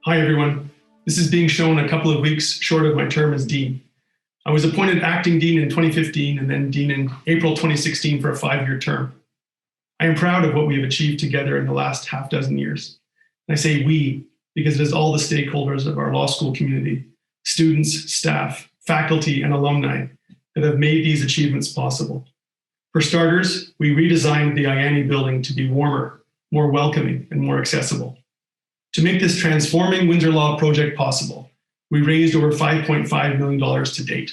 Hi, everyone. This is being shown a couple of weeks short of my term as Dean. I was appointed acting Dean in 2015 and then Dean in April 2016 for a 5-year term. I am proud of what we have achieved together in the last half dozen years. And I say we because it is all the stakeholders of our law school community, students, staff, faculty, and alumni that have made these achievements possible. For starters, we redesigned the IANI building to be warmer, more welcoming, and more accessible. To make this Transforming Windsor Law project possible, we raised over $5.5 million to date,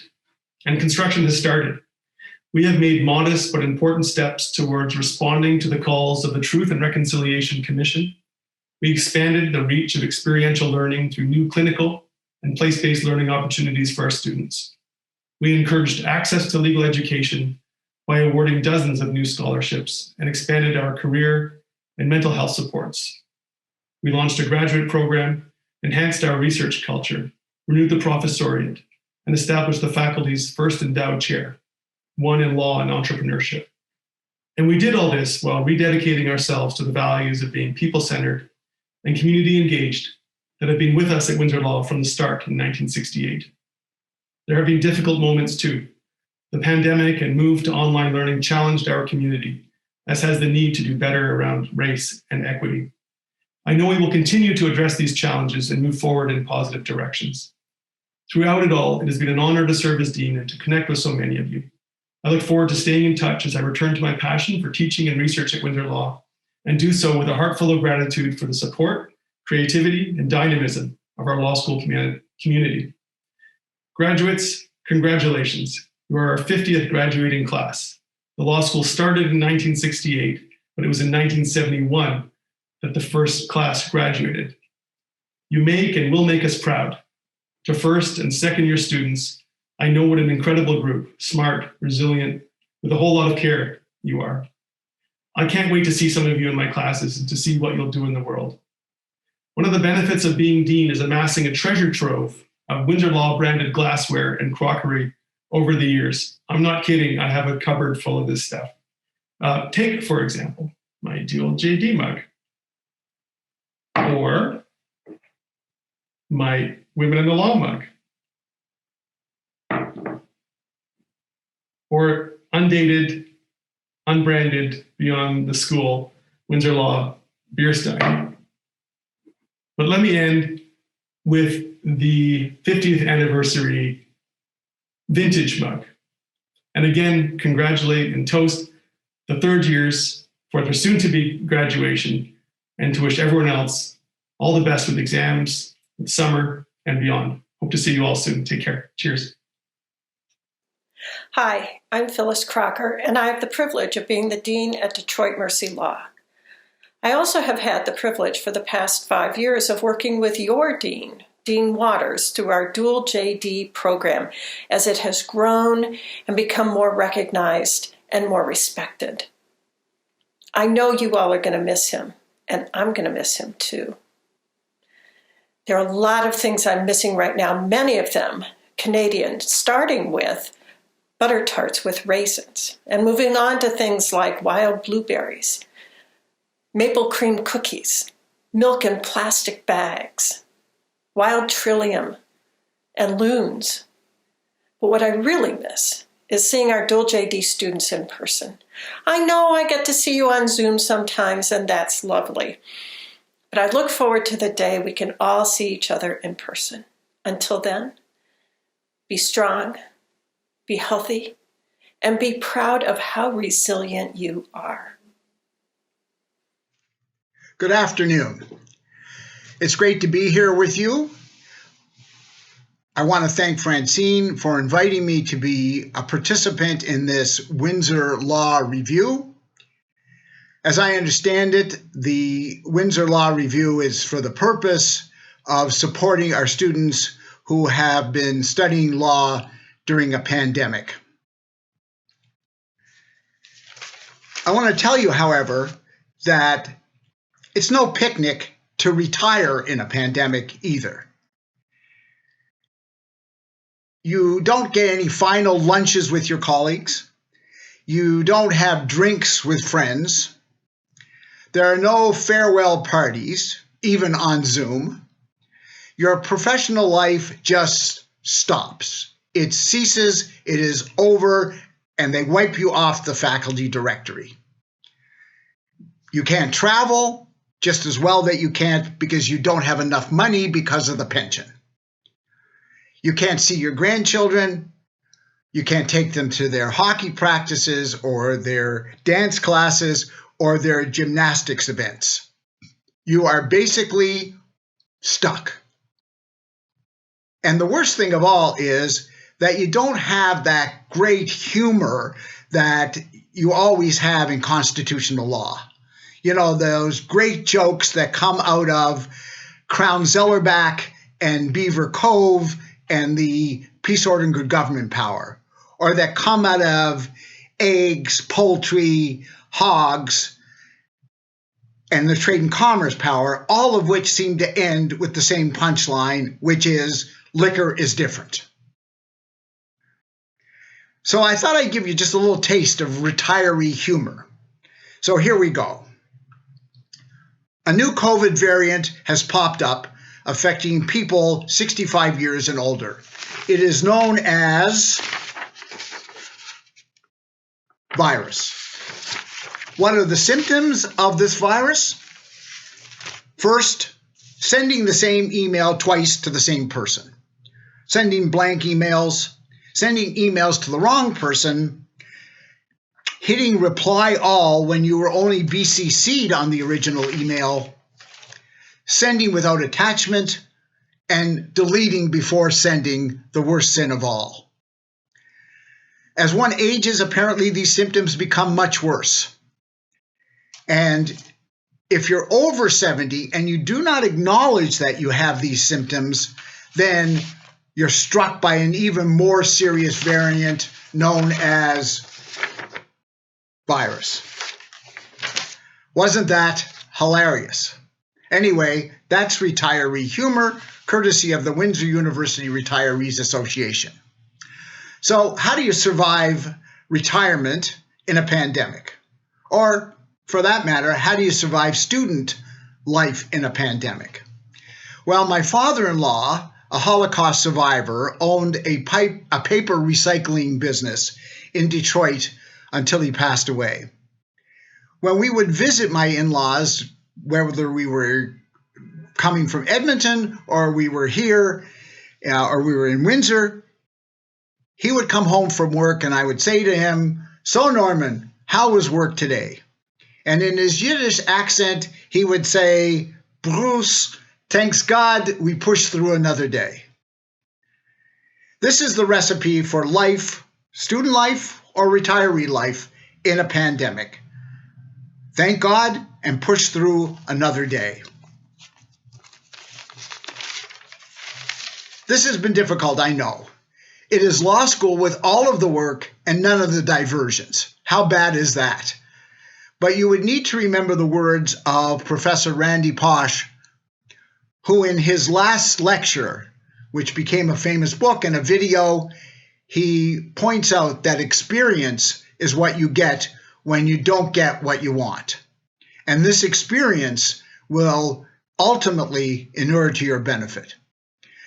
and construction has started. We have made modest but important steps towards responding to the calls of the Truth and Reconciliation Commission. We expanded the reach of experiential learning through new clinical and place-based learning opportunities for our students. We encouraged access to legal education by awarding dozens of new scholarships and expanded our career and mental health supports. We launched a graduate program, enhanced our research culture, renewed the professoriate, and established the faculty's first endowed chair, one in law and entrepreneurship. And we did all this while rededicating ourselves to the values of being people-centered and community engaged that have been with us at Windsor Law from the start in 1968. There have been difficult moments too. The pandemic and move to online learning challenged our community, as has the need to do better around race and equity. I know we will continue to address these challenges and move forward in positive directions. Throughout it all, it has been an honor to serve as Dean and to connect with so many of you. I look forward to staying in touch as I return to my passion for teaching and research at Windsor Law, and do so with a heart full of gratitude for the support, creativity, and dynamism of our law school community. Graduates, congratulations. You are our 50th graduating class. The law school started in 1968, but it was in 1971 that the first class graduated. You make and will make us proud. To first and second year students, I know what an incredible group, smart, resilient, with a whole lot of care you are. I can't wait to see some of you in my classes and to see what you'll do in the world. One of the benefits of being Dean is amassing a treasure trove of Windsor Law branded glassware and crockery over the years. I'm not kidding, I have a cupboard full of this stuff. Take, for example, my dual JD mug, or my Women in the Law mug, or undated, unbranded, beyond the school, Windsor Law beer stein. But let me end with the 50th anniversary vintage mug. And again, congratulate and toast the third years for their soon-to-be graduation, and to wish everyone else all the best with exams, with summer, and beyond. Hope to see you all soon. Take care. Cheers. Hi, I'm Phyllis Crocker, and I have the privilege of being the Dean at Detroit Mercy Law. I also have had the privilege for the past 5 years of working with your Dean, Dean Waters, through our dual JD program as it has grown and become more recognized and more respected. I know you all are going to miss him, and I'm going to miss him too. There are a lot of things I'm missing right now, many of them Canadian, starting with butter tarts with raisins, and moving on to things like wild blueberries, maple cream cookies, milk in plastic bags, wild trillium, and loons. But what I really miss is seeing our dual JD students in person. I know I get to see you on Zoom sometimes, and that's lovely. But I look forward to the day we can all see each other in person. Until then, be strong, be healthy, and be proud of how resilient you are. Good afternoon. It's great to be here with you. I want to thank Francine for inviting me to be a participant in this Windsor Law Review. As I understand it, the Windsor Law Review is for the purpose of supporting our students who have been studying law during a pandemic. I want to tell you, however, that it's no picnic to retire in a pandemic either. You don't get any final lunches with your colleagues. You don't have drinks with friends. There are no farewell parties, even on Zoom. your professional life just stops. It ceases, it is over, and they wipe you off the faculty directory. You can't travel, just as well that you can't because you don't have enough money because of the pension. You can't see your grandchildren. You can't take them to their hockey practices or their dance classes or their gymnastics events. You are basically stuck. And the worst thing of all is that you don't have that great humor that you always have in constitutional law. You know, those great jokes that come out of Crown Zellerbach and Beaver Cove and the Peace, Order, and Good Government Power, or that come out of eggs, poultry, hogs, and the Trade and Commerce Power, all of which seem to end with the same punchline, which is liquor is different. So I thought I'd give you just a little taste of retiree humor. So here we go. A new COVID variant has popped up affecting people 65 years and older. It is known as virus. What are the symptoms of this virus? First, sending the same email twice to the same person, sending blank emails, sending emails to the wrong person, hitting reply all when you were only BCC'd on the original email, sending without attachment, and deleting before sending, the worst sin of all. As one ages, apparently these symptoms become much worse. And if you're over 70 and you do not acknowledge that you have these symptoms, then you're struck by an even more serious variant known as virus. Wasn't that hilarious? Anyway, that's retiree humor, courtesy of the Windsor University Retirees Association. So how do you survive retirement in a pandemic? Or, for that matter, how do you survive student life in a pandemic? Well, my father-in-law, a Holocaust survivor, owned a paper recycling business in Detroit until he passed away. When we would visit my in-laws, whether we were coming from Edmonton or we were here or we were in Windsor, he would come home from work and I would say to him, "So Norman, how was work today?" And in his Yiddish accent, he would say, "Bruce, thanks God we pushed through another day." This is the recipe for life, student life or retiree life in a pandemic. Thank God and push through another day. This has been difficult, I know. It is law school with all of the work and none of the diversions. How bad is that? But you would need to remember the words of Professor Randy Pausch, who in his last lecture, which became a famous book and a video, he points out that experience is what you get when you don't get what you want. And this experience will ultimately inure to your benefit.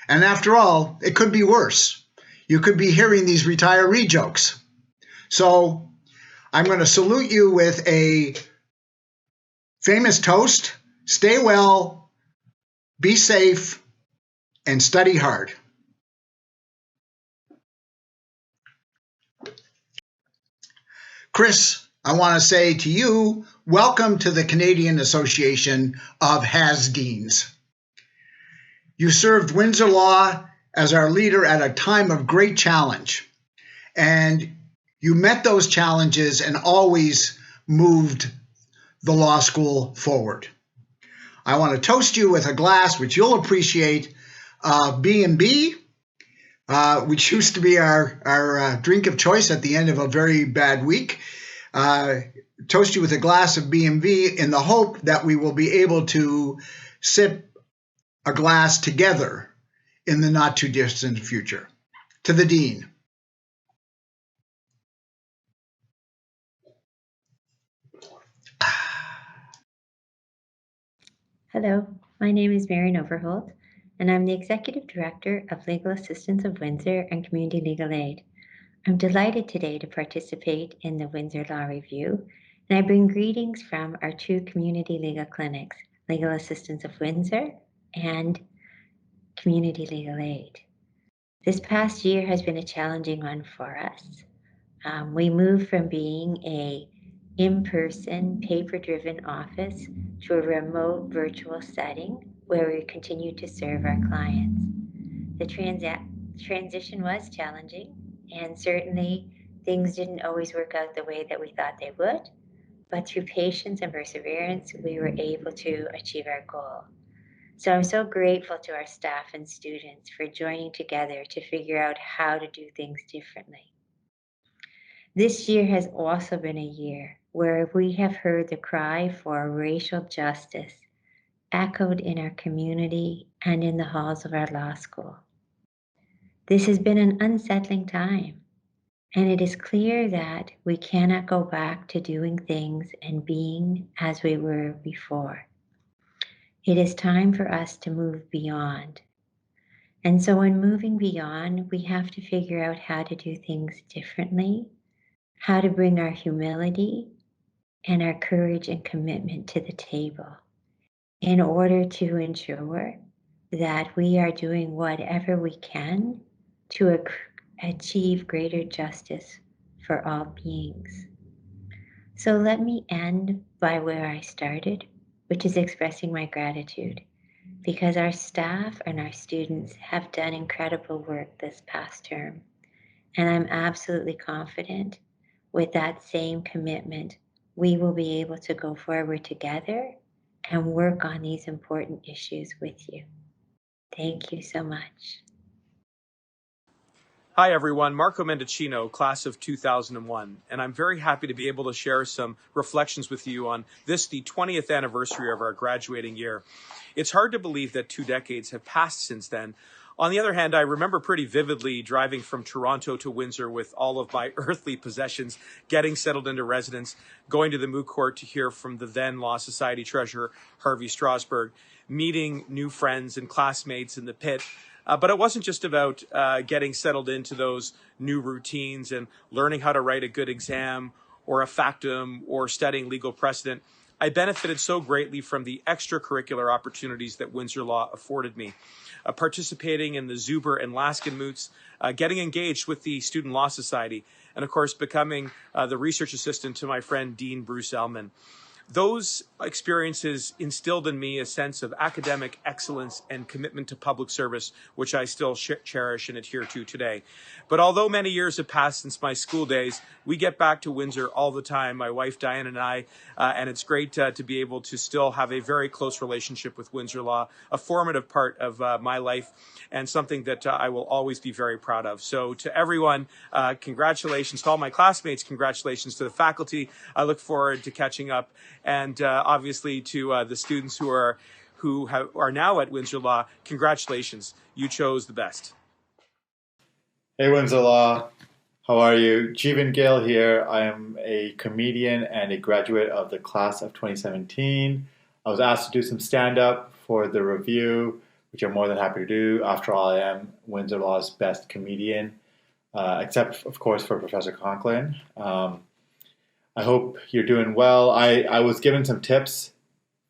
And after all, it could be worse. You could be hearing these retiree jokes. So I'm going to salute you with a famous toast. Stay well, be safe, and study hard. Chris, I want to say to you, welcome to the Canadian Association of Has-Deans. You served Windsor Law as our leader at a time of great challenge, and you met those challenges and always moved the law school forward. I want to toast you with a glass, which you'll appreciate, B&B, which used to be our drink of choice at the end of a very bad week. Toast you with a glass of B&B in the hope that we will be able to sip a glass together in the not too distant future. To the Dean. Hello, my name is Marian Overholt. and I'm the Executive Director of Legal Assistance of Windsor and Community Legal Aid. I'm delighted today to participate in the Windsor Law Review, and I bring greetings from our two community legal clinics, Legal Assistance of Windsor and Community Legal Aid. This past year has been a challenging one for us. We moved from being a in-person, paper-driven office to a remote virtual setting where we continue to serve our clients. The transition was challenging, and certainly things didn't always work out the way that we thought they would, but through patience and perseverance, we were able to achieve our goal. So I'm so grateful to our staff and students for joining together to figure out how to do things differently. This year has also been a year where we have heard the cry for racial justice echoed in our community and in the halls of our law school. This has been an unsettling time, and it is clear that we cannot go back to doing things and being as we were before. It is time for us to move beyond. And so in moving beyond, we have to figure out how to do things differently, how to bring our humility and our courage and commitment to the table in order to ensure that we are doing whatever we can to achieve greater justice for all beings. So let me end by where I started, which is expressing my gratitude, because our staff and our students have done incredible work this past term. And I'm absolutely confident with that same commitment, we will be able to go forward together and work on these important issues with you. Thank you so much. Hi everyone, Marco Mendocino, class of 2001, and I'm very happy to be able to share some reflections with you on this, the 20th anniversary of our graduating year. It's hard to believe that 2 decades have passed since then. On the other hand, I remember pretty vividly driving from Toronto to Windsor with all of my earthly possessions, getting settled into residence, going to the Moot Court to hear from the then Law Society treasurer, Harvey Strasberg, meeting new friends and classmates in the pit. But it wasn't just about getting settled into those new routines and learning how to write a good exam or a factum or studying legal precedent. I benefited so greatly from the extracurricular opportunities that Windsor Law afforded me. Participating in the Zuber and Laskin moots, getting engaged with the Student Law Society, and of course becoming the research assistant to my friend Dean Bruce Elman. Those experiences instilled in me a sense of academic excellence and commitment to public service, which I still cherish and adhere to today. But although many years have passed since my school days, we get back to Windsor all the time, my wife Diane and I, and it's great to be able to still have a very close relationship with Windsor Law, a formative part of my life, and something that I will always be very proud of. So to everyone, congratulations. To all my classmates, congratulations. To the faculty, I look forward to catching up. And obviously to the students who are now at Windsor Law, congratulations. You chose the best. Hey Windsor Law, how are you? Jeevan Gale here. I am a comedian and a graduate of the class of 2017. I was asked to do some stand-up for the review, which I'm more than happy to do. After all, I am Windsor Law's best comedian, except of course for Professor Conklin. I hope you're doing well. I was given some tips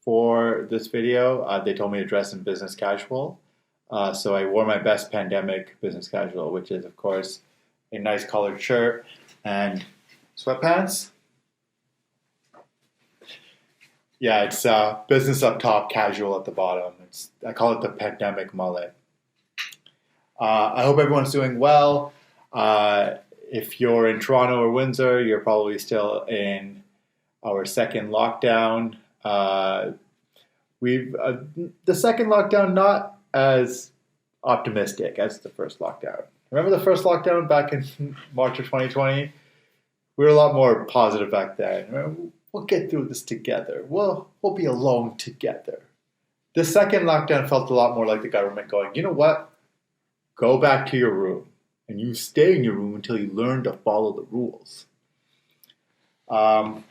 for this video. They told me to dress in business casual. So I wore my best pandemic business casual, which is, of course, a nice collared shirt and sweatpants. Yeah, it's business up top, casual at the bottom. I call it the pandemic mullet. I hope everyone's doing well. If you're in Toronto or Windsor, you're probably still in our second lockdown. The second lockdown, not as optimistic as the first lockdown. Remember the first lockdown back in March of 2020? We were a lot more positive back then. We'll get through this together. We'll be alone together. The second lockdown felt a lot more like the government going, you know what? Go back to your room. And you stay in your room until you learn to follow the rules.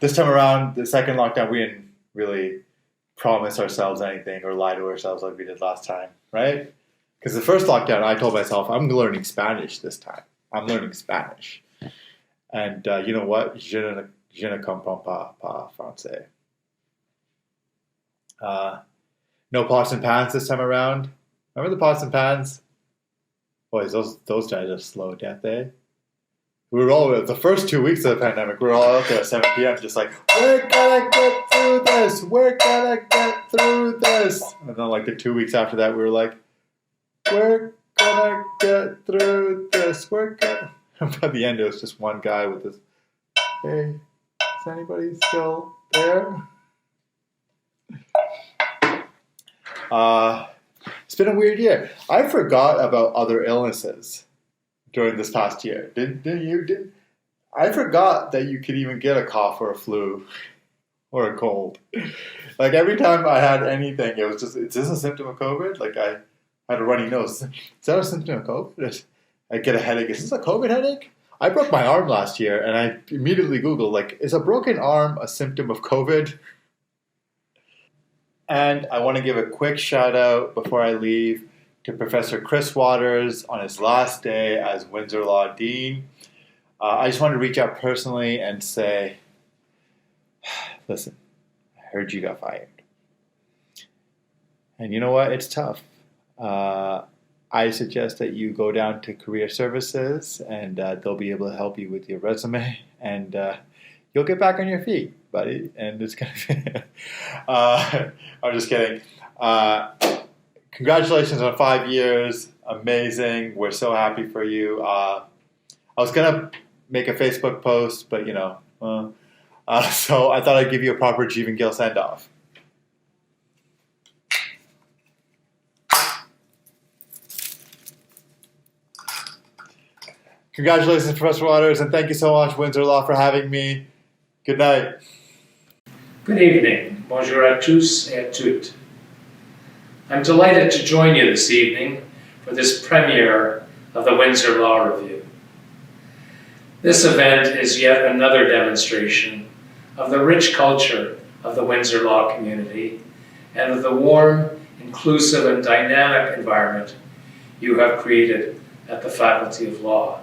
This time around, the second lockdown, we didn't really promise ourselves anything or lie to ourselves like we did last time, right? Because the first lockdown, I told myself, I'm learning Spanish this time. I'm learning Spanish. And you know what? Je ne comprends pas français. No pots and pans this time around. Remember the pots and pans? Boys, those guys are slow, don't they? We were all, the first 2 weeks of the pandemic, we were all out there at 7 p.m. just like, we're gonna get through this. We're gonna get through this. And then like the 2 weeks after that, we were like, we're gonna get through this. We're gonna. And by the end, it was just one guy with this, hey, is anybody still there? It's been a weird year. I forgot about other illnesses during this past year. Didn't you? I forgot that you could even get a cough or a flu or a cold. Like every time I had anything, it was just, is this a symptom of COVID? Like I had a runny nose. Is that a symptom of COVID? I get a headache. Is this a COVID headache? I broke my arm last year and I immediately Googled, like, is a broken arm a symptom of COVID? And I want to give a quick shout out before I leave to Professor Chris Waters on his last day as Windsor Law Dean. I just wanted to reach out personally and say, listen, I heard you got fired. And you know what? It's tough. I suggest that you go down to Career Services and they'll be able to help you with your resume and you'll get back on your feet, buddy. And it's going to I'm just kidding. Congratulations on 5 years. Amazing. We're so happy for you. I was going to make a Facebook post, but so I thought I'd give you a proper Jeevan Gill send-off. Congratulations, Professor Waters, and thank you so much, Windsor Law, for having me. Good night. Good evening. Bonjour à tous et à toutes. I'm delighted to join you this evening for this premiere of the Windsor Law Review. This event is yet another demonstration of the rich culture of the Windsor Law community and of the warm, inclusive, and dynamic environment you have created at the Faculty of Law.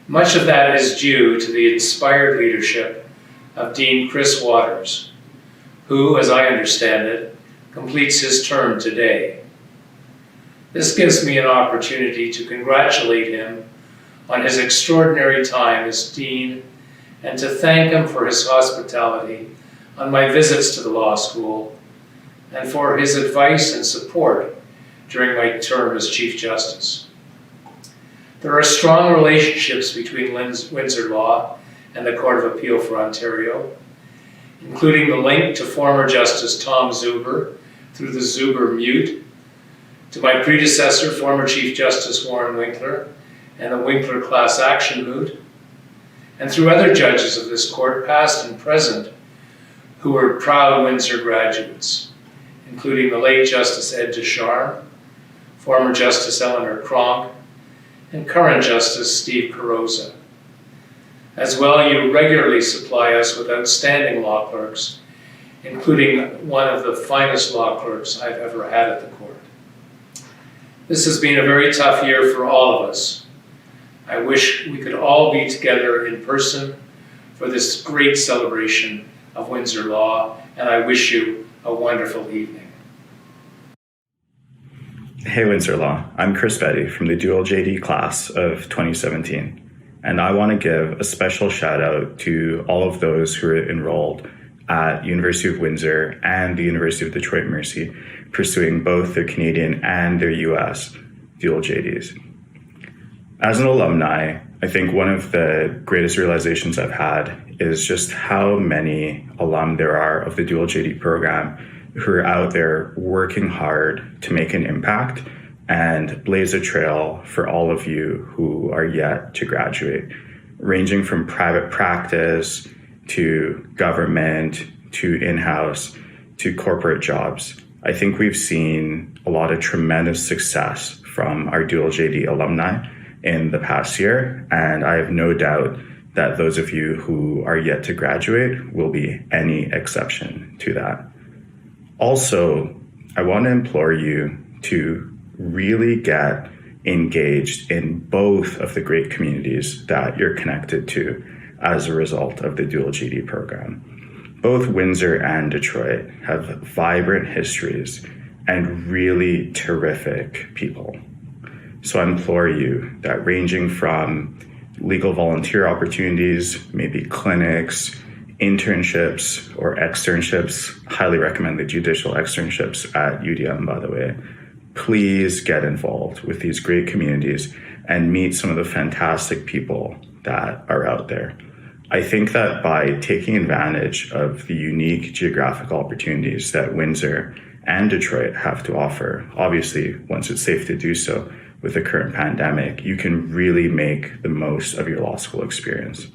Much of that is due to the inspired leadership of Dean Chris Waters, who, as I understand it, completes his term today. This gives me an opportunity to congratulate him on his extraordinary time as Dean and to thank him for his hospitality on my visits to the law school and for his advice and support during my term as Chief Justice. There are strong relationships between Windsor Law and the Court of Appeal for Ontario, including the link to former Justice Tom Zuber through the Zuber Mute, to my predecessor, former Chief Justice Warren Winkler, and the Winkler Class Action Moot, and through other judges of this court, past and present, who were proud Windsor graduates, including the late Justice Ed Descharnes, former Justice Eleanor Cronk, and current Justice Steve Carosa. As well, you regularly supply us with outstanding law clerks, including one of the finest law clerks I've ever had at the court. This has been a very tough year for all of us. I wish we could all be together in person for this great celebration of Windsor Law, and I wish you a wonderful evening. Hey Windsor Law, I'm Chris Betty from the Dual JD class of 2017, and I want to give a special shout out to all of those who are enrolled at University of Windsor and the University of Detroit Mercy, pursuing both their Canadian and their US Dual JDs. As an alumni, I think one of the greatest realizations I've had is just how many alum there are of the Dual JD program who are out there working hard to make an impact and blaze a trail for all of you who are yet to graduate, ranging from private practice to government to in-house to corporate jobs. I think we've seen a lot of tremendous success from our Dual JD alumni in the past year, and I have no doubt that those of you who are yet to graduate will be any exception to that. Also, I want to implore you to really get engaged in both of the great communities that you're connected to as a result of the dual GD program. Both Windsor and Detroit have vibrant histories and really terrific people. So I implore you that, ranging from legal volunteer opportunities, maybe clinics, internships or externships, highly recommend the judicial externships at UDM, by the way, please get involved with these great communities and meet some of the fantastic people that are out there. I think that by taking advantage of the unique geographic opportunities that Windsor and Detroit have to offer, obviously once it's safe to do so with the current pandemic, you can really make the most of your law school experience.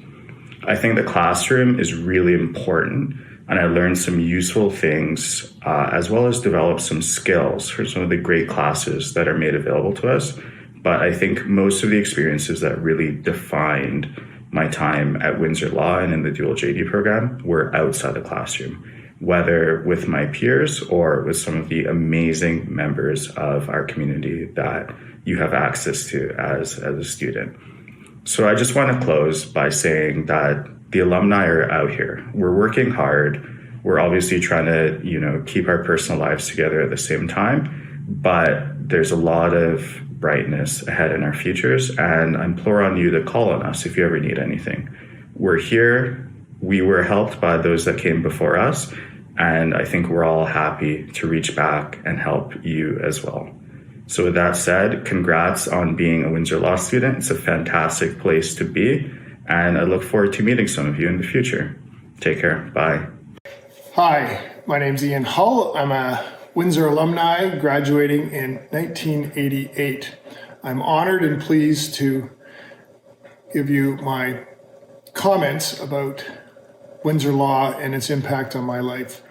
I think the classroom is really important, and I learned some useful things as well as developed some skills for some of the great classes that are made available to us. But I think most of the experiences that really defined my time at Windsor Law and in the dual JD program were outside the classroom, whether with my peers or with some of the amazing members of our community that you have access to as a student. So I just want to close by saying that the alumni are out here. We're working hard. We're obviously trying to, keep our personal lives together at the same time, but there's a lot of brightness ahead in our futures, and I implore on you to call on us if you ever need anything. We're here. We were helped by those that came before us, and I think we're all happy to reach back and help you as well. So with that said, congrats on being a Windsor Law student. It's a fantastic place to be, and I look forward to meeting some of you in the future. Take care. Bye. Hi, my name's Ian Hull. I'm a Windsor alumni graduating in 1988. I'm honored and pleased to give you my comments about Windsor Law and its impact on my life.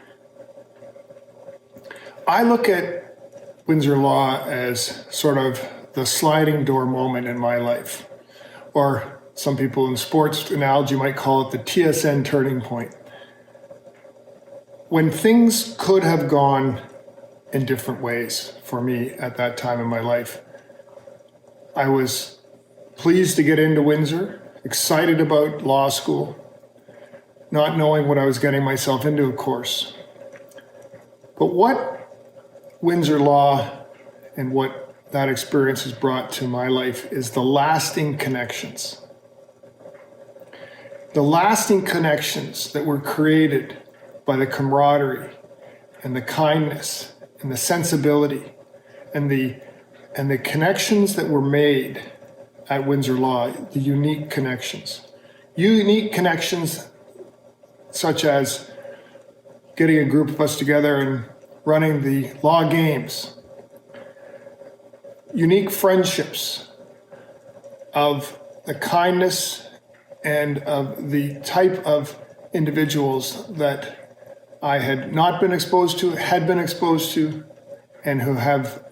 I look at Windsor Law as sort of the sliding door moment in my life, or some people in sports analogy might call it the TSN turning point. When things could have gone in different ways for me at that time in my life, I was pleased to get into Windsor, excited about law school, not knowing what I was getting myself into, of course. But what Windsor Law and what that experience has brought to my life is the lasting connections. The lasting connections that were created by the camaraderie and the kindness and the sensibility and the connections that were made at Windsor Law, the unique connections. Unique connections such as getting a group of us together and running the law games. Unique friendships of the kindness and of the type of individuals that I had not been exposed to, had been exposed to, and who have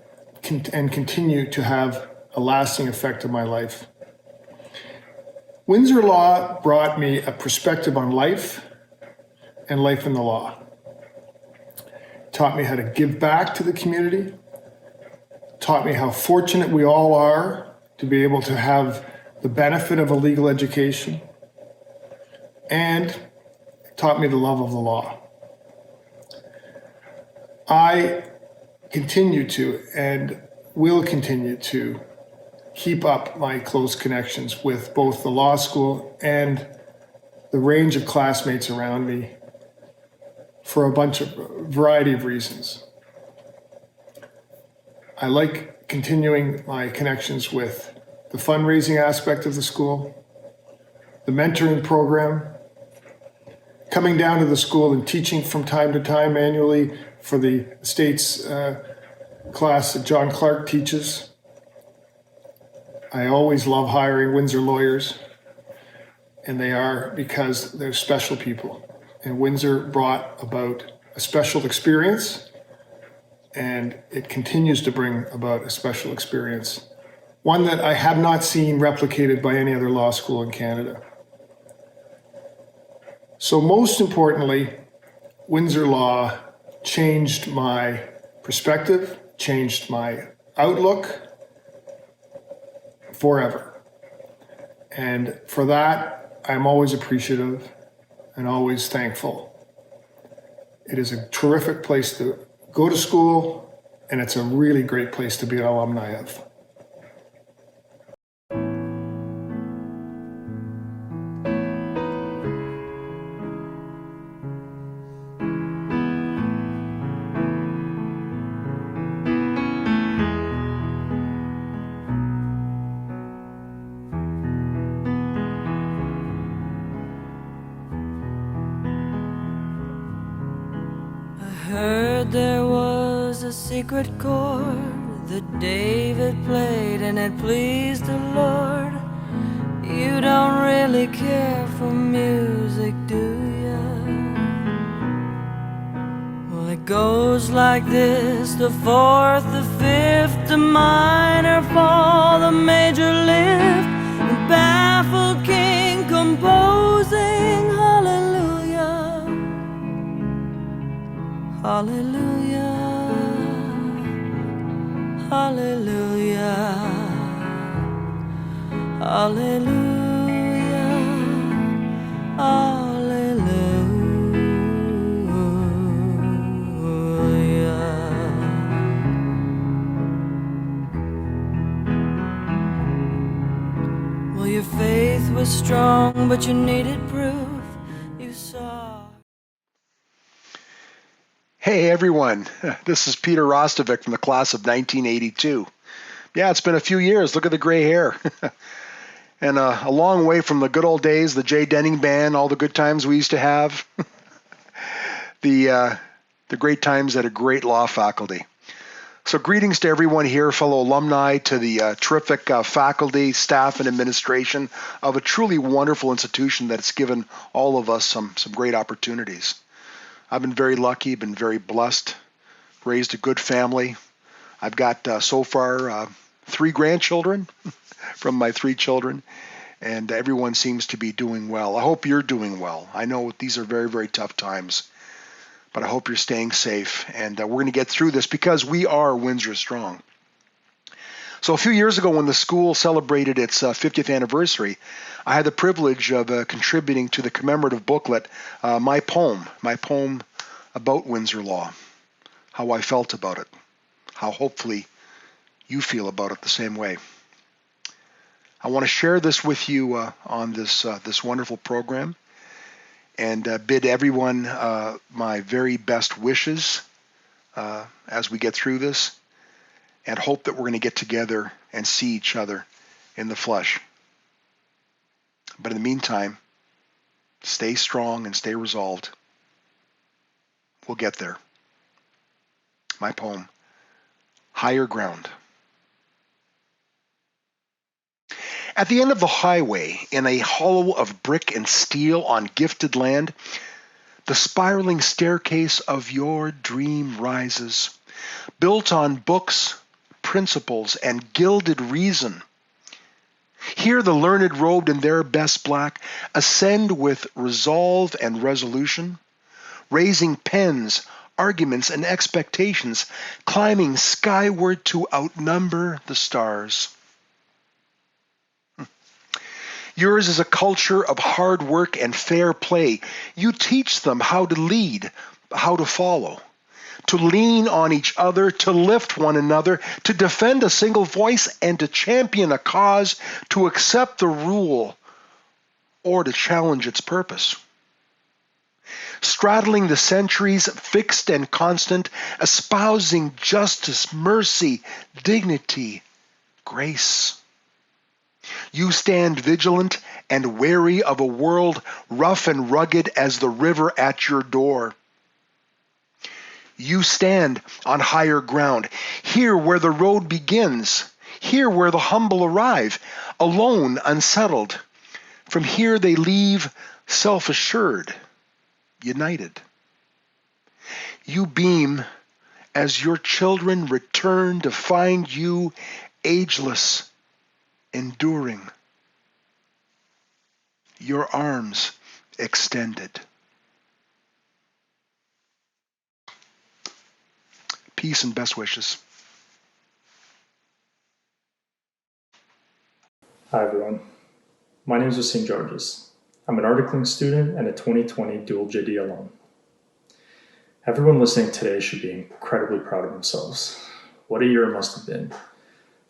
and continue to have a lasting effect on my life. Windsor Law brought me a perspective on life and life in the law. Taught me how to give back to the community, taught me how fortunate we all are to be able to have the benefit of a legal education, and taught me the love of the law. I continue to and will continue to keep up my close connections with both the law school and the range of classmates around me for a variety of reasons. I like continuing my connections with the fundraising aspect of the school, the mentoring program, coming down to the school and teaching from time to time annually for the state's class that John Clark teaches. I always love hiring Windsor lawyers, and they are because they're special people. And Windsor brought about a special experience, and it continues to bring about a special experience, one that I have not seen replicated by any other law school in Canada. So most importantly, Windsor Law changed my perspective, changed my outlook forever. And for that, I'm always appreciative and always thankful. It is a terrific place to go to school, and it's a really great place to be an alumni of. Heard there was a secret chord that David played and it pleased the Lord. You don't really care for music, do ya? Well, it goes like this: the fourth, the fifth, the minor fall, the major lift, the baffled king composing hallelujah. Hallelujah, hallelujah, hallelujah, hallelujah. Well, your faith was strong, but you needed proof. You saw. Hey everyone, this is Peter Rostovic from the class of 1982. Yeah, it's been a few years. Look at the gray hair. And a long way from the good old days, the Jay Denning Band, all the good times we used to have. The great times at a great law faculty. So greetings to everyone here, fellow alumni, to the terrific faculty, staff, and administration of a truly wonderful institution that's given all of us some great opportunities. I've been very lucky, been very blessed, raised a good family. I've got so far 3 grandchildren from my 3 children, and everyone seems to be doing well. I hope you're doing well. I know these are very, very tough times, but I hope you're staying safe, and we're going to get through this because we are Windsor Strong. So a few years ago when the school celebrated its 50th anniversary, I had the privilege of contributing to the commemorative booklet, my poem about Windsor Law, how I felt about it, how hopefully you feel about it the same way. I want to share this with you on this wonderful program and bid everyone my very best wishes as we get through this, and hope that we're going to get together and see each other in the flesh. But in the meantime, stay strong and stay resolved. We'll get there. My poem, Higher Ground. At the end of the highway, in a hollow of brick and steel on gifted land, the spiraling staircase of your dream rises, built on books, principles, and gilded reason. Here the learned robed in their best black ascend with resolve and resolution, raising pens, arguments, and expectations, climbing skyward to outnumber the stars. Yours is a culture of hard work and fair play. You teach them how to lead, how to follow, to lean on each other, to lift one another, to defend a single voice, and to champion a cause, to accept the rule, or to challenge its purpose. Straddling the centuries, fixed and constant, espousing justice, mercy, dignity, grace. You stand vigilant and wary of a world rough and rugged as the river at your door. You stand on higher ground, here where the road begins, here where the humble arrive, alone, unsettled. From here they leave self-assured, united. You beam as your children return to find you ageless, enduring, your arms extended. Peace and best wishes. Hi everyone, my name is St. George's. I'm an articling student and a 2020 dual JD alum. Everyone listening today should be incredibly proud of themselves. What a year it must have been.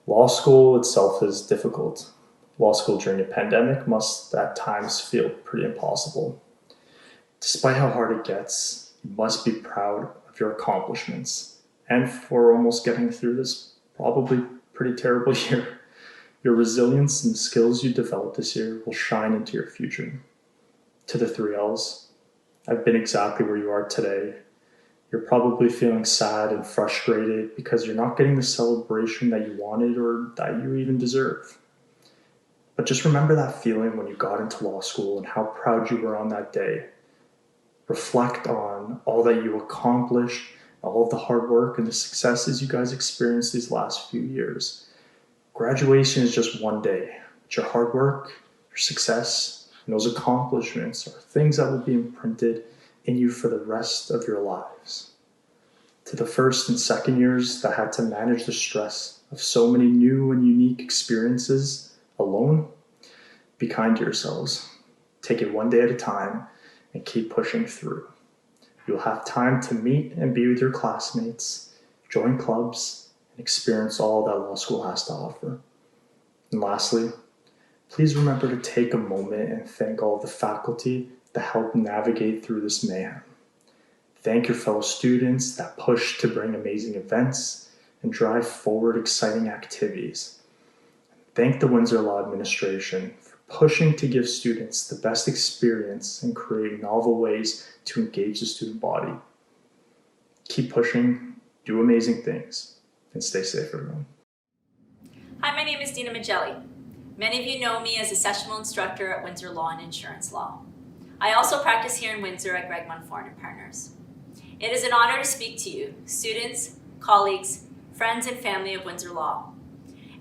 Law school itself is difficult. Law school during a pandemic must at times feel pretty impossible. Despite how hard it gets, you must be proud of your accomplishments and for almost getting through this probably pretty terrible year. Your resilience and the skills you developed this year will shine into your future. To the 3 L's, I've been exactly where you are today. You're probably feeling sad and frustrated because you're not getting the celebration that you wanted or that you even deserve. But just remember that feeling when you got into law school and how proud you were on that day. Reflect on all that you accomplished, all of the hard work and the successes you guys experienced these last few years. Graduation is just one day, but your hard work, your success, and those accomplishments are things that will be imprinted in you for the rest of your lives. To the first and second years that had to manage the stress of so many new and unique experiences alone, be kind to yourselves. Take it one day at a time and keep pushing through. You'll have time to meet and be with your classmates, join clubs, and experience all that law school has to offer. And lastly, please remember to take a moment and thank all of the faculty that helped navigate through this mayhem. Thank your fellow students that push to bring amazing events and drive forward exciting activities. Thank the Windsor Law Administration for pushing to give students the best experience and create novel ways to engage the student body. Keep pushing, do amazing things, and stay safe, everyone. Hi, my name is Dina Magelli. Many of you know me as a sessional instructor at Windsor Law and Insurance Law. I also practice here in Windsor at Gregmont Foreign & Partners. It is an honor to speak to you, students, colleagues, friends, and family of Windsor Law.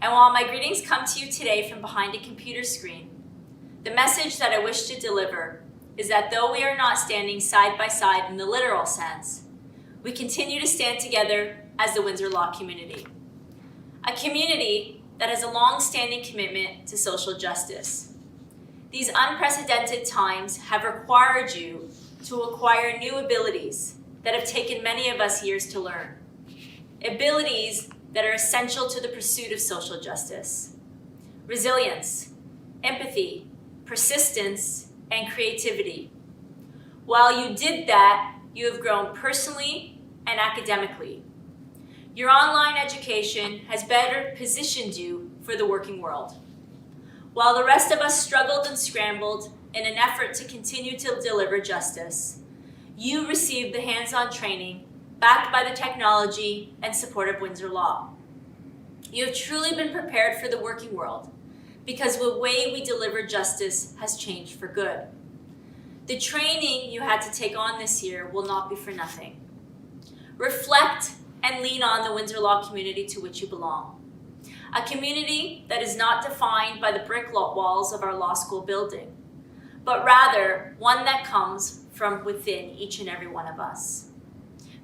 And while my greetings come to you today from behind a computer screen, the message that I wish to deliver is that though we are not standing side by side in the literal sense, we continue to stand together as the Windsor Law community. A community that has a long-standing commitment to social justice. These unprecedented times have required you to acquire new abilities that have taken many of us years to learn. Abilities that are essential to the pursuit of social justice. Resilience, empathy, persistence, and creativity. While you did that, you have grown personally and academically. Your online education has better positioned you for the working world. While the rest of us struggled and scrambled in an effort to continue to deliver justice, you received the hands-on training backed by the technology and support of Windsor Law. You have truly been prepared for the working world because the way we deliver justice has changed for good. The training you had to take on this year will not be for nothing. Reflect and lean on the Windsor Law community to which you belong. A community that is not defined by the brick walls of our law school building, but rather one that comes from within each and every one of us.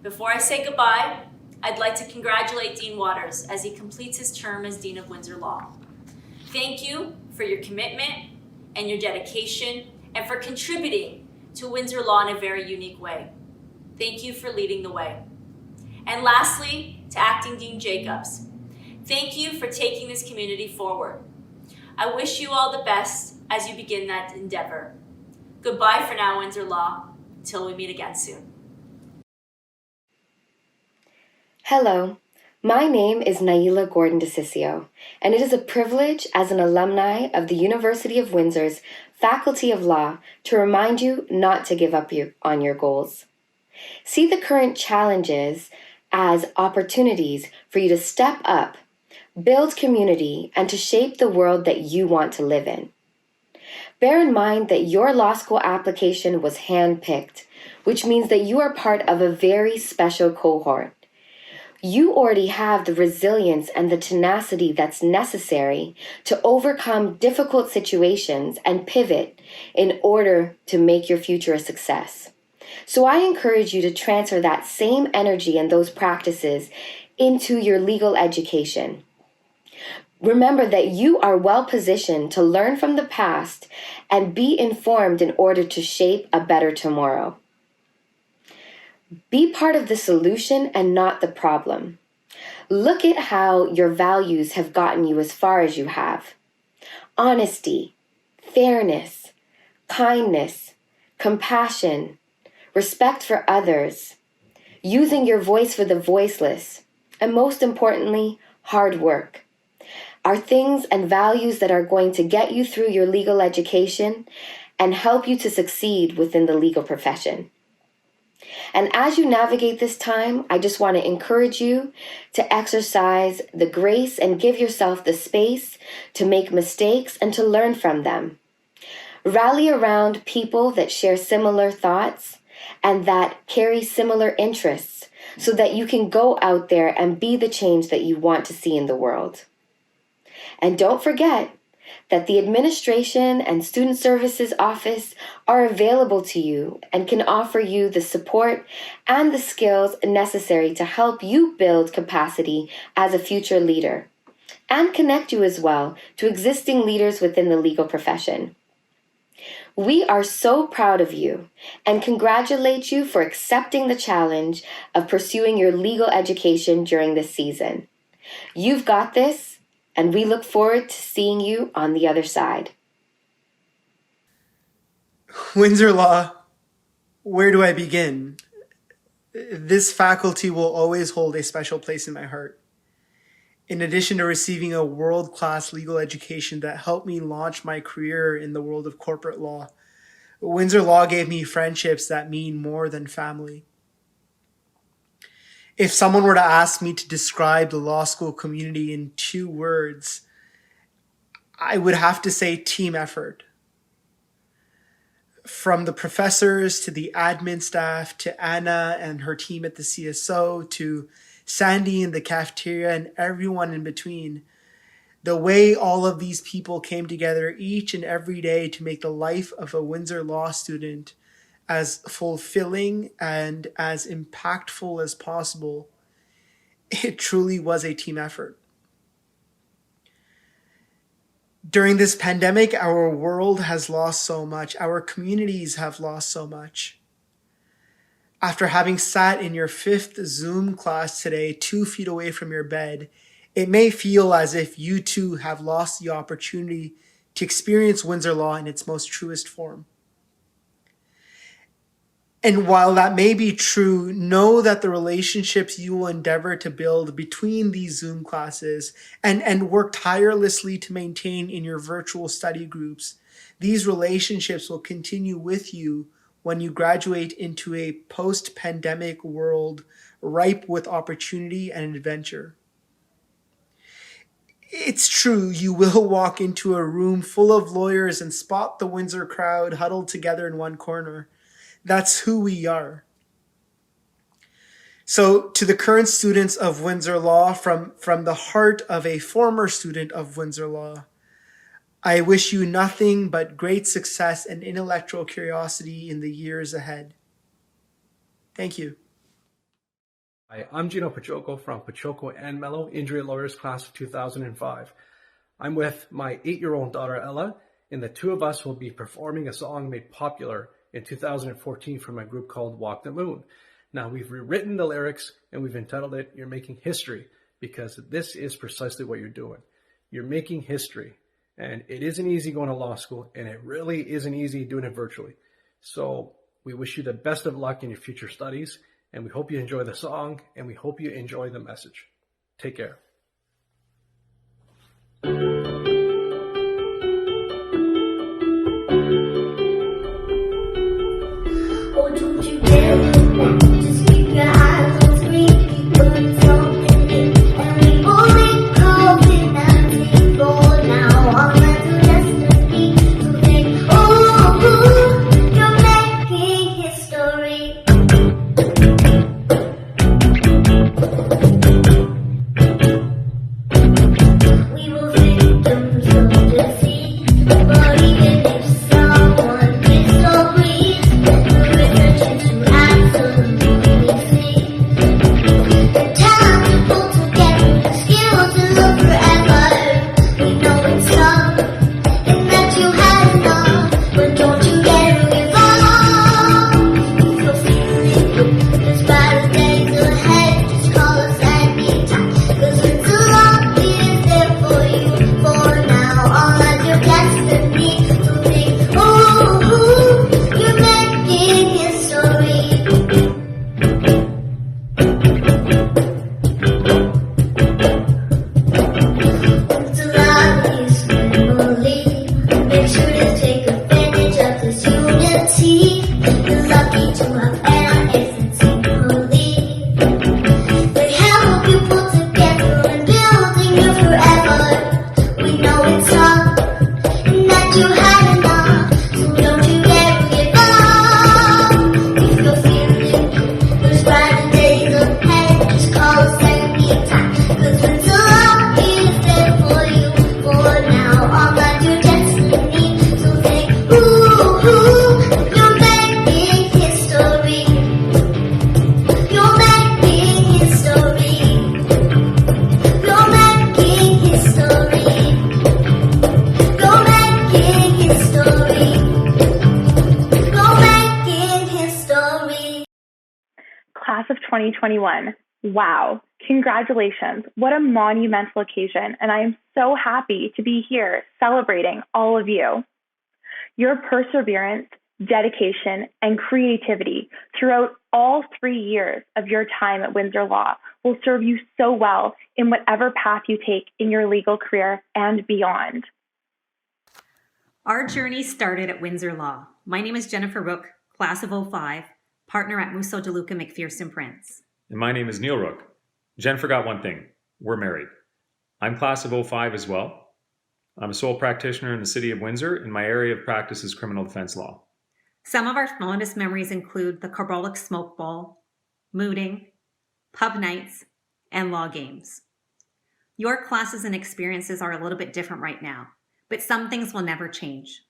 Before I say goodbye, I'd like to congratulate Dean Waters as he completes his term as Dean of Windsor Law. Thank you for your commitment and your dedication and for contributing to Windsor Law in a very unique way. Thank you for leading the way. And lastly, to Acting Dean Jacobs, thank you for taking this community forward. I wish you all the best as you begin that endeavor. Goodbye for now, Windsor Law, until we meet again soon. Hello, my name is Naila Gordon DeCiccio, and it is a privilege as an alumni of the University of Windsor's Faculty of Law to remind you not to give up on your goals. See the current challenges as opportunities for you to step up, build community, and to shape the world that you want to live in. Bear in mind that your law school application was handpicked, which means that you are part of a very special cohort. You already have the resilience and the tenacity that's necessary to overcome difficult situations and pivot in order to make your future a success. So I encourage you to transfer that same energy and those practices into your legal education. Remember that you are well positioned to learn from the past and be informed in order to shape a better tomorrow. Be part of the solution and not the problem. Look at how your values have gotten you as far as you have. Honesty, fairness, kindness, compassion, respect for others, using your voice for the voiceless, and most importantly, hard work, are things and values that are going to get you through your legal education and help you to succeed within the legal profession. And as you navigate this time, I just want to encourage you to exercise the grace and give yourself the space to make mistakes and to learn from them. Rally around people that share similar thoughts and that carry similar interests so that you can go out there and be the change that you want to see in the world. And don't forget that the administration and student services office are available to you and can offer you the support and the skills necessary to help you build capacity as a future leader and connect you as well to existing leaders within the legal profession. We are so proud of you and congratulate you for accepting the challenge of pursuing your legal education during this season. You've got this, and we look forward to seeing you on the other side. Windsor Law, where do I begin? This faculty will always hold a special place in my heart. In addition to receiving a world-class legal education that helped me launch my career in the world of corporate law, Windsor Law gave me friendships that mean more than family. If someone were to ask me to describe the law school community in 2 words, I would have to say team effort. From the professors to the admin staff to Anna and her team at the CSO to Sandy in the cafeteria and everyone in between, the way all of these people came together each and every day to make the life of a Windsor Law student as fulfilling and as impactful as possible, it truly was a team effort. During this pandemic, our world has lost so much. Our communities have lost so much. After having sat in your 5th Zoom class today, 2 feet away from your bed, it may feel as if you too have lost the opportunity to experience Windsor Law in its most truest form. And while that may be true, know that the relationships you will endeavor to build between these Zoom classes and work tirelessly to maintain in your virtual study groups, these relationships will continue with you when you graduate into a post-pandemic world ripe with opportunity and adventure. It's true, you will walk into a room full of lawyers and spot the Windsor crowd huddled together in one corner. That's who we are. So to the current students of Windsor Law, from the heart of a former student of Windsor Law, I wish you nothing but great success and intellectual curiosity in the years ahead. Thank you. Hi, I'm Gino Pachoco from Pachoco and Mello, Injury Lawyers class of 2005. I'm with my 8-year-old daughter Ella, and the 2 of us will be performing a song made popular in 2014 from a group called Walk the Moon. Now, we've rewritten the lyrics and we've entitled it You're Making History, because this is precisely what you're doing. You're making history, and it isn't easy going to law school, and it really isn't easy doing it virtually. So we wish you the best of luck in your future studies, and we hope you enjoy the song, and we hope you enjoy the message. Take care. Oh, don't you dare look back. Just keep your eyes on screen. Keep doing something new. And we only COVID-19 for now. All that's a destiny to think, oh, you're making history. We were victims of disease, but even if someone disagrees, to absolutely see the time to pull together, skill to look forever. 2021. Wow, congratulations. What a monumental occasion, and I am so happy to be here celebrating all of you. Your perseverance, dedication, and creativity throughout all 3 years of your time at Windsor Law will serve you so well in whatever path you take in your legal career and beyond. Our journey started at Windsor Law. My name is Jennifer Rook, class of 05, partner at Musso DeLuca McPherson Prince. And my name is Neil Rook. Jen forgot one thing. We're married. I'm class of 05 as well. I'm a sole practitioner in the city of Windsor, and my area of practice is criminal defense law. Some of our fondest memories include the Carbolic Smoke Bowl, mooting, pub nights, and law games. Your classes and experiences are a little bit different right now, but some things will never change.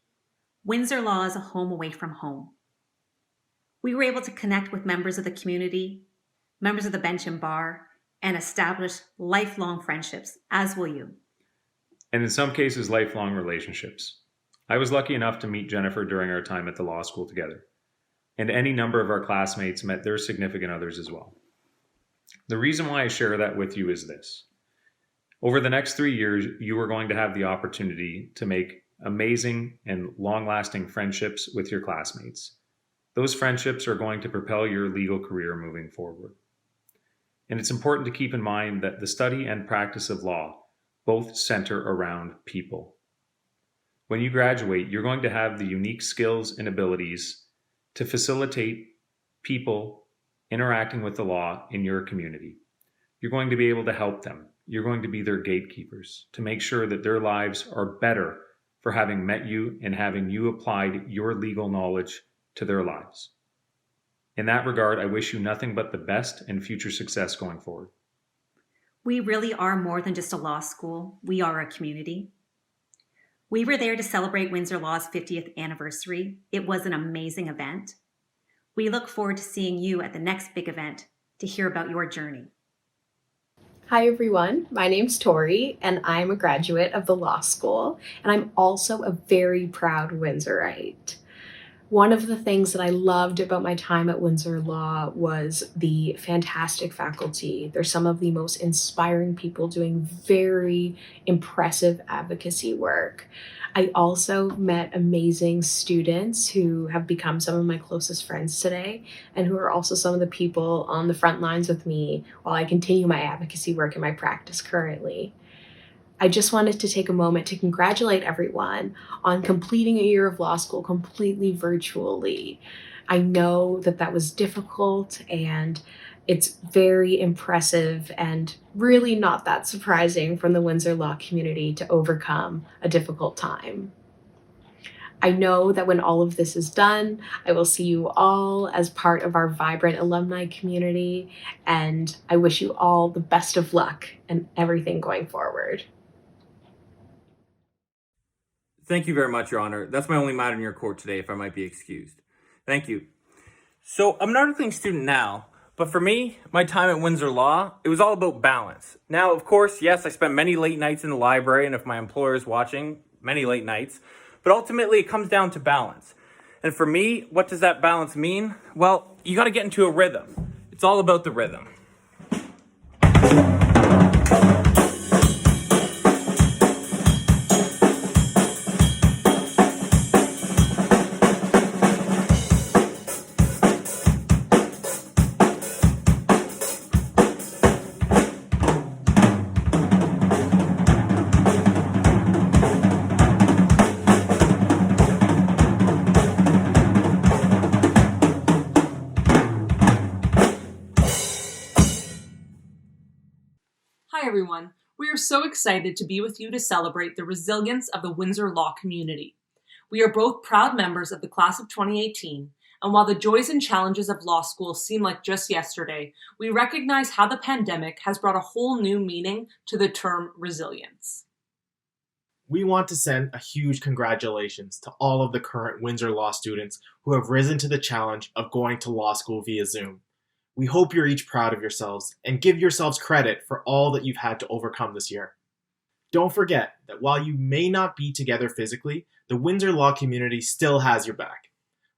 Windsor Law is a home away from home. We were able to connect with members of the community, members of the bench and bar, and establish lifelong friendships, as will you. And in some cases, lifelong relationships. I was lucky enough to meet Jennifer during our time at the law school together. And any number of our classmates met their significant others as well. The reason why I share that with you is this. Over the next 3 years, you are going to have the opportunity to make amazing and long-lasting friendships with your classmates. Those friendships are going to propel your legal career moving forward. And it's important to keep in mind that the study and practice of law both center around people. When you graduate, you're going to have the unique skills and abilities to facilitate people interacting with the law in your community. You're going to be able to help them. You're going to be their gatekeepers to make sure that their lives are better for having met you and having you applied your legal knowledge to their lives. In that regard, I wish you nothing but the best and future success going forward. We really are more than just a law school. We are a community. We were there to celebrate Windsor Law's 50th anniversary. It was an amazing event. We look forward to seeing you at the next big event to hear about your journey. Hi everyone, my name's Tori and I'm a graduate of the law school and I'm also a very proud Windsorite. One of the things that I loved about my time at Windsor Law was the fantastic faculty. They're some of the most inspiring people doing very impressive advocacy work. I also met amazing students who have become some of my closest friends today and who are also some of the people on the front lines with me while I continue my advocacy work in my practice currently. I just wanted to take a moment to congratulate everyone on completing a year of law school completely virtually. I know that that was difficult and it's very impressive and really not that surprising from the Windsor Law community to overcome a difficult time. I know that when all of this is done, I will see you all as part of our vibrant alumni community, and I wish you all the best of luck and everything going forward. Thank you very much, Your Honor. That's my only matter in your court today, if I might be excused. Thank you. So I'm an articling student now, but for me, my time at Windsor Law, it was all about balance. Now, of course, yes, I spent many late nights in the library, and if my employer is watching, many late nights, but ultimately it comes down to balance. And for me, what does that balance mean? Well, you got to get into a rhythm. It's all about the rhythm. Hi everyone, we are so excited to be with you to celebrate the resilience of the Windsor Law community. We are both proud members of the class of 2018, and while the joys and challenges of law school seem like just yesterday, we recognize how the pandemic has brought a whole new meaning to the term resilience. We want to send a huge congratulations to all of the current Windsor Law students who have risen to the challenge of going to law school via Zoom. We hope you're each proud of yourselves and give yourselves credit for all that you've had to overcome this year. Don't forget that while you may not be together physically, the Windsor Law community still has your back.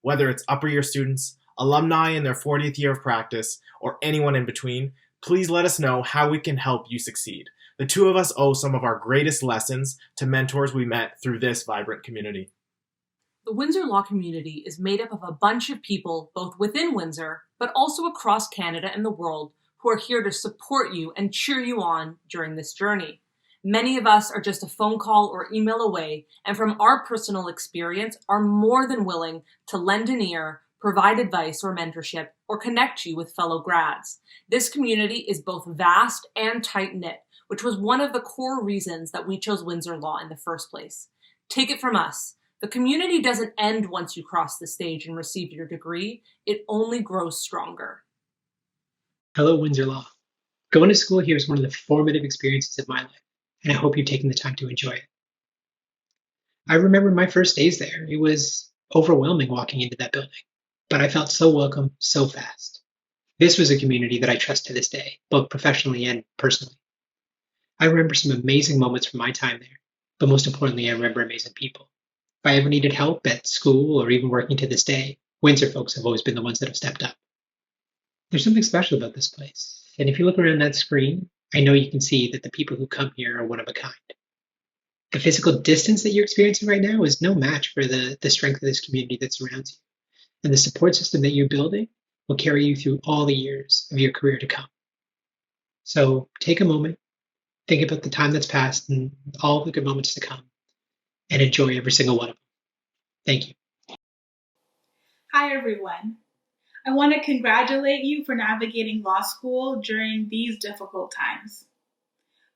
Whether it's upper year students, alumni in their 40th year of practice, or anyone in between, please let us know how we can help you succeed. The two of us owe some of our greatest lessons to mentors we met through this vibrant community. The Windsor Law community is made up of a bunch of people both within Windsor, but also across Canada and the world, who are here to support you and cheer you on during this journey. Many of us are just a phone call or email away, and from our personal experience are more than willing to lend an ear, provide advice or mentorship, or connect you with fellow grads. This community is both vast and tight-knit, which was one of the core reasons that we chose Windsor Law in the first place. Take it from us. The community doesn't end once you cross the stage and receive your degree. It only grows stronger. Hello, Windsor Law. Going to school here is one of the formative experiences of my life, and I hope you're taking the time to enjoy it. I remember my first days there. It was overwhelming walking into that building, but I felt so welcome so fast. This was a community that I trust to this day, both professionally and personally. I remember some amazing moments from my time there, but most importantly, I remember amazing people. If I ever needed help at school or even working to this day, Windsor folks have always been the ones that have stepped up. There's something special about this place, and if you look around that screen, I know you can see that the people who come here are one of a kind. The physical distance that you're experiencing right now is no match for the strength of this community that surrounds you, and the support system that you're building will carry you through all the years of your career to come. So take a moment, think about the time that's passed and all the good moments to come, and enjoy every single one of them. Thank you. Hi, everyone. I want to congratulate you for navigating law school during these difficult times.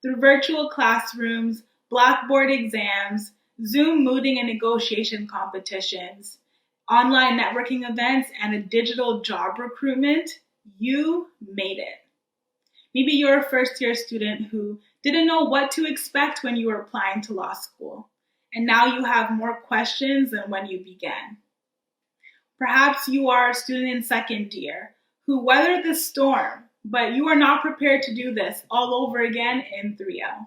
Through virtual classrooms, Blackboard exams, Zoom mooting and negotiation competitions, online networking events, and a digital job recruitment, you made it. Maybe you're a first-year student who didn't know what to expect when you were applying to law school, and now you have more questions than when you began. Perhaps you are a student in second year who weathered the storm, but you are not prepared to do this all over again in 3L.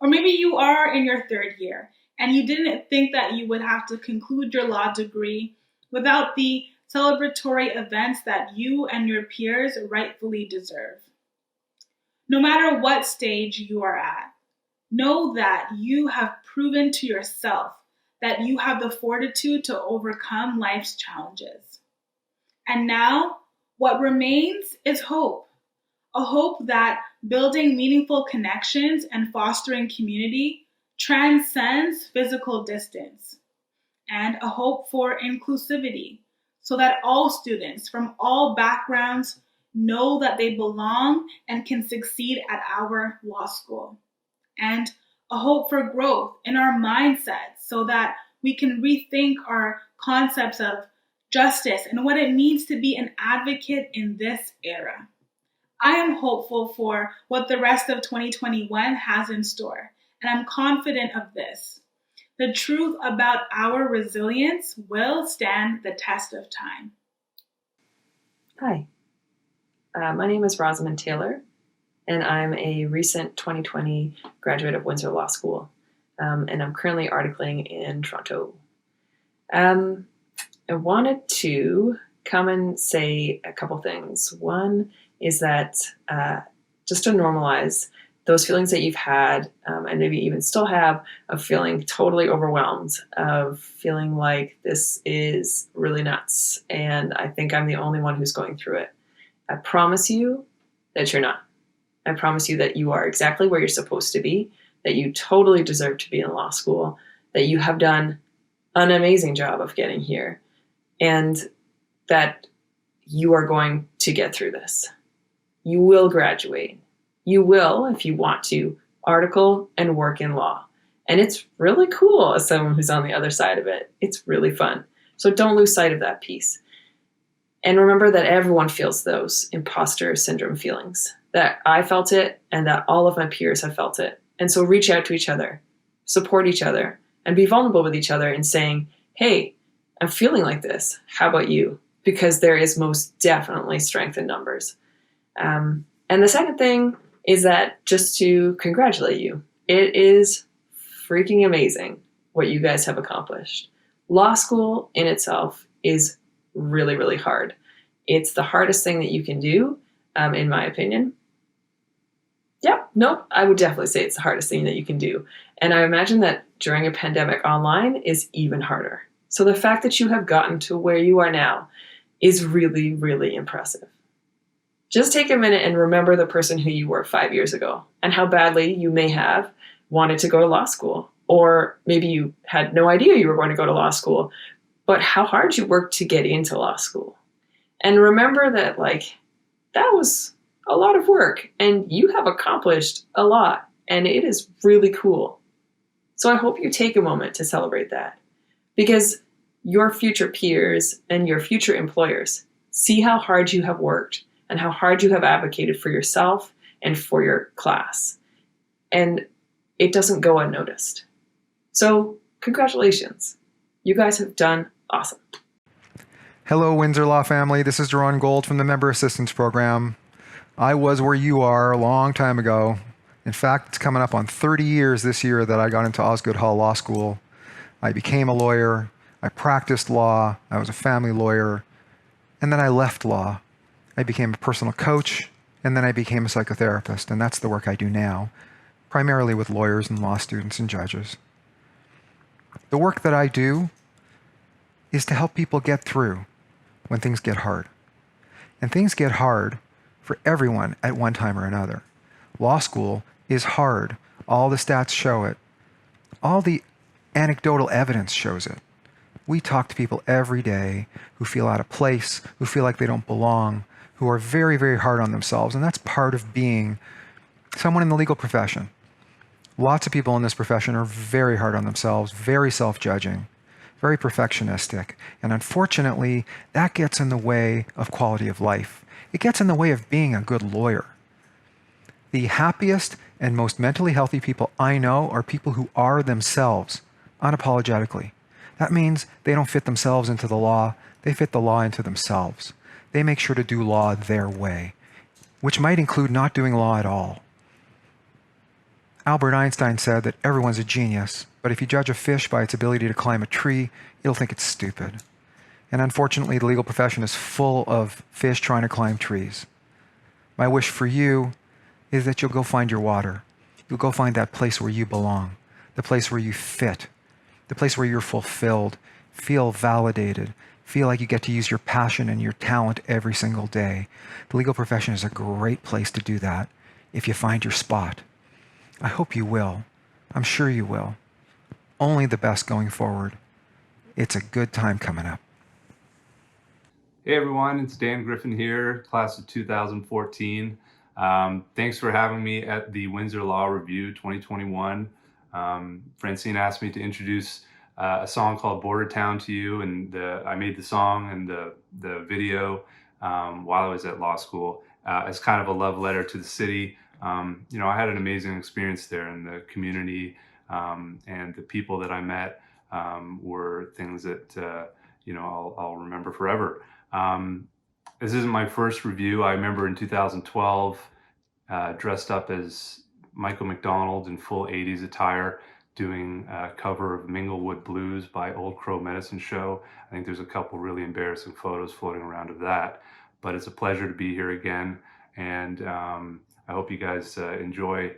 Or maybe you are in your third year and you didn't think that you would have to conclude your law degree without the celebratory events that you and your peers rightfully deserve. No matter what stage you are at, know that you have proven to yourself that you have the fortitude to overcome life's challenges. And now, what remains is hope. A hope that building meaningful connections and fostering community transcends physical distance. And a hope for inclusivity, so that all students from all backgrounds know that they belong and can succeed at our law school. And a hope for growth in our mindsets so that we can rethink our concepts of justice and what it means to be an advocate in this era. I am hopeful for what the rest of 2021 has in store, and I'm confident of this. The truth about our resilience will stand the test of time. Hi, my name is Rosamond Taylor, and I'm a recent 2020 graduate of Windsor Law School, and I'm currently articling in Toronto. I wanted to come and say a couple things. One is that just to normalize those feelings that you've had, and maybe even still have, of feeling totally overwhelmed, of feeling like this is really nuts, and I think I'm the only one who's going through it. I promise you that you're not. I promise you that you are exactly where you're supposed to be, that you totally deserve to be in law school, that you have done an amazing job of getting here, and that you are going to get through this. You will graduate. You will, if you want to, article and work in law. And it's really cool as someone who's on the other side of it. It's really fun. So don't lose sight of that piece. And remember that everyone feels those imposter syndrome feelings, that I felt it and that all of my peers have felt it. And so reach out to each other, support each other, and be vulnerable with each other in saying, hey, I'm feeling like this. How about you? Because there is most definitely strength in numbers. And the second thing is that just to congratulate you. It is freaking amazing what you guys have accomplished. Law school in itself is really, really hard. It's the hardest thing that you can do, in my opinion. Yeah, no, I would definitely say it's the hardest thing that you can do. And I imagine that during a pandemic online is even harder. So the fact that you have gotten to where you are now is really, really impressive. Just take a minute and remember the person who you were 5 years ago and how badly you may have wanted to go to law school. Or maybe you had no idea you were going to go to law school, but how hard you worked to get into law school. And remember that, that was a lot of work and you have accomplished a lot and it is really cool. So I hope you take a moment to celebrate that, because your future peers and your future employers see how hard you have worked and how hard you have advocated for yourself and for your class. And it doesn't go unnoticed. So congratulations. You guys have done awesome. Hello, Windsor Law family. This is Jerron Gold from the Member Assistance Program. I was where you are a long time ago. In fact, it's coming up on 30 years this year that I got into Osgoode Hall Law School. I became a lawyer. I practiced law. I was a family lawyer. And then I left law. I became a personal coach, and then I became a psychotherapist. And that's the work I do now, primarily with lawyers and law students and judges. The work that I do is to help people get through when things get hard. And things get hard for everyone at one time or another. Law school is hard. All the stats show it. All the anecdotal evidence shows it. We talk to people every day who feel out of place, who feel like they don't belong, who are very, very hard on themselves. And that's part of being someone in the legal profession. Lots of people in this profession are very hard on themselves, very self-judging, very perfectionistic. And unfortunately, that gets in the way of quality of life. It gets in the way of being a good lawyer. The happiest and most mentally healthy people I know are people who are themselves, unapologetically. That means they don't fit themselves into the law, they fit the law into themselves. They make sure to do law their way, which might include not doing law at all. Albert Einstein said that everyone's a genius, but if you judge a fish by its ability to climb a tree, you'll think it's stupid. And unfortunately, the legal profession is full of fish trying to climb trees. My wish for you is that you'll go find your water. You'll go find that place where you belong, the place where you fit, the place where you're fulfilled, feel validated, feel like you get to use your passion and your talent every single day. The legal profession is a great place to do that if you find your spot. I hope you will. I'm sure you will. Only the best going forward. It's a good time coming up. Hey everyone, it's Dan Griffin here, class of 2014. Thanks for having me at the Windsor Law Review 2021. Francine asked me to introduce a song called Border Town to you, and I made the song and the video while I was at law school as kind of a love letter to the city. I had an amazing experience there, and the community and the people that I met were things that I'll remember forever. This isn't my first review. I remember in 2012 dressed up as Michael McDonald in full 80s attire doing a cover of Minglewood Blues by Old Crow Medicine Show. I think there's a couple really embarrassing photos floating around of that, but it's a pleasure to be here again, and I hope you guys enjoy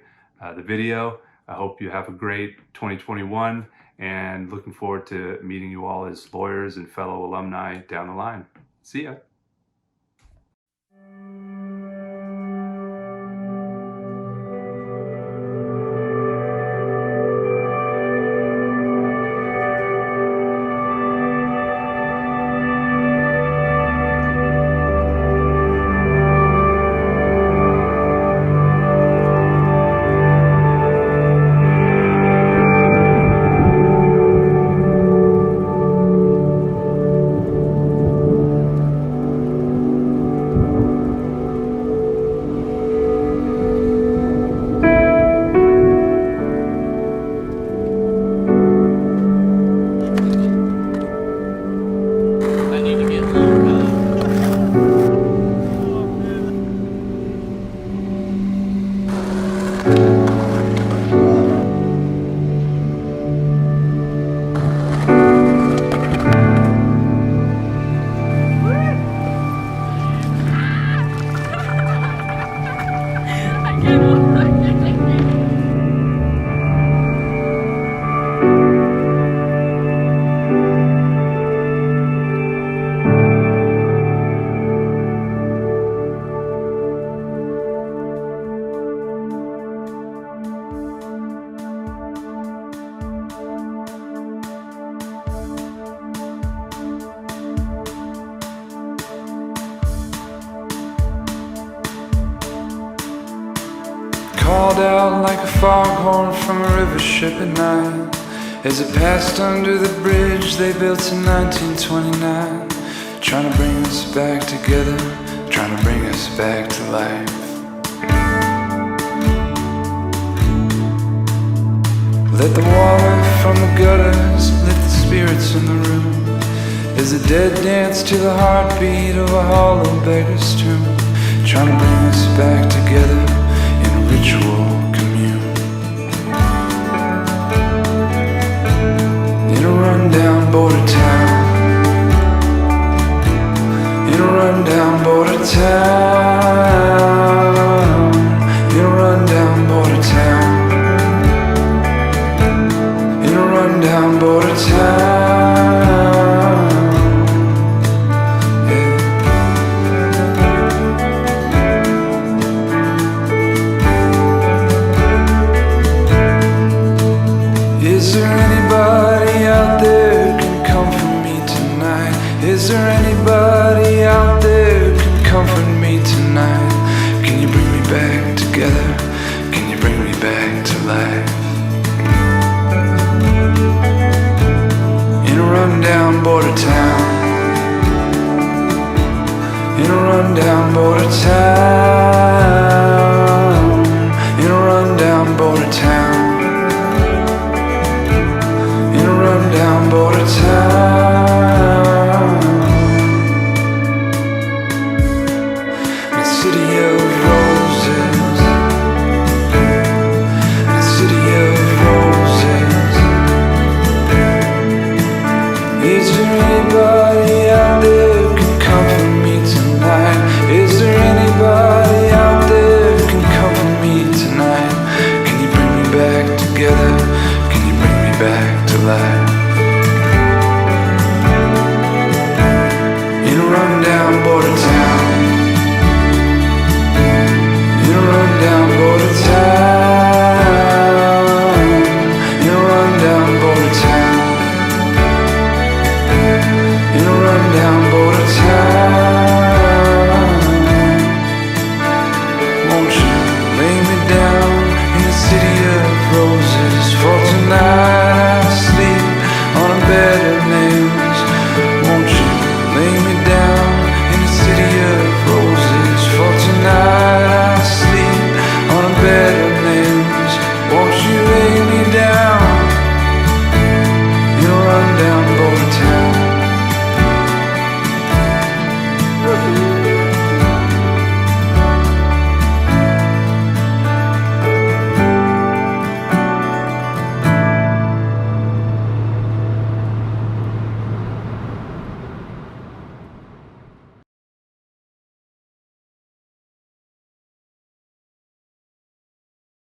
the video. I hope you have a great 2021, and looking forward to meeting you all as lawyers and fellow alumni down the line. See ya. foghorn from a river ship at night as it passed under the bridge they built in 1929, trying to bring us back together, trying to bring us back to life. Let the water from the gutters lift the spirits in the room as the dead dance to the heartbeat of a hollow beggar's tomb, trying to bring us back together in a ritual commune. In a rundown border town, in a rundown border town, in a rundown border town, in a rundown border town. Is there anybody out there can comfort me tonight? Is there anybody out there can comfort me tonight? Can you bring me back together? Can you bring me back to life? In a rundown border town, in a rundown border town, in a rundown border town, in a rundown border town, a city of roses, a city of roses. Is there anybody out there who can comfort me tonight? Is there anybody out there who can comfort me tonight? Can you bring me back together? Can you bring me back to life? In a rundown border town, in a rundown border town, in a rundown border town, in a rundown border town. Won't you lay me down in the city of roses? For tonight I sleep on a bed of nails.